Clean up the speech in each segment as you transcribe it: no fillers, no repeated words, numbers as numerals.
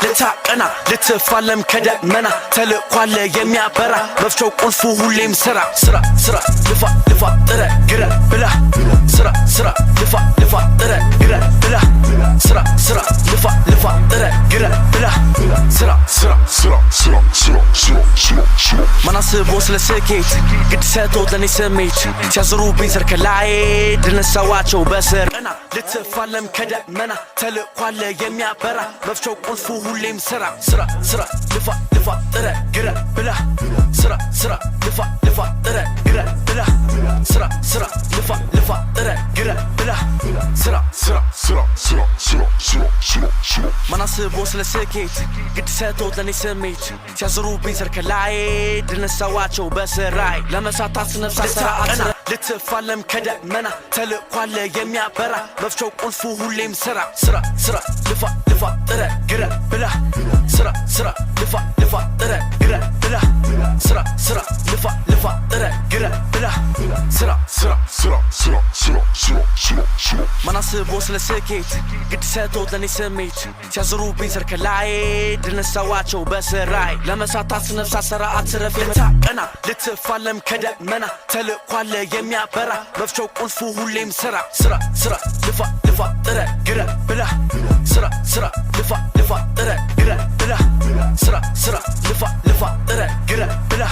ልታቀና ልትፋለም ከደመና ተልኳለ የሚያበራ መፍቻው ቁልፉ ሁሌም ስራ ስራ ስራ ልፋ ልፋ ጥረ ግረ ብላ ስራ ስራ ልፋ ልፋ ጥረ ግረ ብላ ስራ ስራ ልፋ ልፋ ጥረ ግረ ብላ ስራ ስራ ስራ ስራ ስራ ስራ ስራ ማናስቦ ስለ ስኬት ግድ ሰጥቶት ለኔ ስሜት ሲያዝሩብኝ ዘር ከላይ ድነሳዋቸው በስር ቀና ልትፋለም ከደመና ተልኳለ የሚያበራ መፍቻው ቁልፉ ሁሌም ስራ ስራ ስራ ልፋ ልፋ ጥረ ግረ ብላ ስራ ስራ ልፋ ልፋ ጥረ ግረ ብላ ስራ ስራ ልፋ ልፋ ጥረ ግረ ብላ ስራ ስራ ስራ ስራ ስራ ስራ ስራ ስራ ማናስቦ ስለ ስኬት ግድ ሰጥቶት ለኔ ስሜት ሲያዝሩብኝ ዘር ከላይ ድነሳዋቸው በስራይ ለመሳታት ነፍሳ ስራ ልትፋለም ከደመና ተልኳለ የሚያበራ መፍቻው ቁልፉ ሁሌም ስራ ስራ ስራ ልፋ ልፋ ጥረ ግረ ብላ ስራ ስራ ልፋ ልፋ ጥረ ግረ ብላ ስራ ስራ ልፋ ልፋ ጥረ ግረ ብላ ስራ ስራ ስራ ስራ ስራ ስራ ስራ ስራ ማናስቦ ስለ ስኬት ግድ ሰጥቶት ለኔ ስሜት ሲያዝሩብኝ ዘር ከላይ ድነሳዋቸው በስራይ ለመሳታት ነፍሳ ስራ አትረፍ ልታቀና ልትፋለም ከደመና ተልኳለ የሚያበራ መፍቻው ቁልፉ ሁሌም ስራ ስራ ስራ ልፋ ልፋ ጥረ ግረ ብላ ስራ ስራ ልፋ ልፋ ጥረ ግረ ብላ ስራ ስራ ልፋ ልፋ ጥረ ግረ ብላ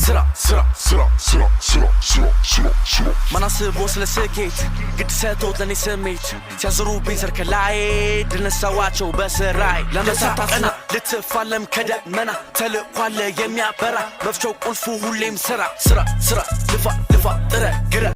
ስራ ስራ ስራ ስራ ስራ ስራ ስራ ስራ ማናስቦ ስለ ስኬት ግድ ሰጥቶት ለኔ ስሜት ሲያዝሩብኝ ዘር ከላይ ድነሳዋቸው በስራይ ለመሳታትና ልትፋለም ከደመና ተልኳለ የሚያበራ መፍቻው ቁልፉ ሁሌም ስራ ስራ ስራ ልፋ ልፋ ጥረ ግረ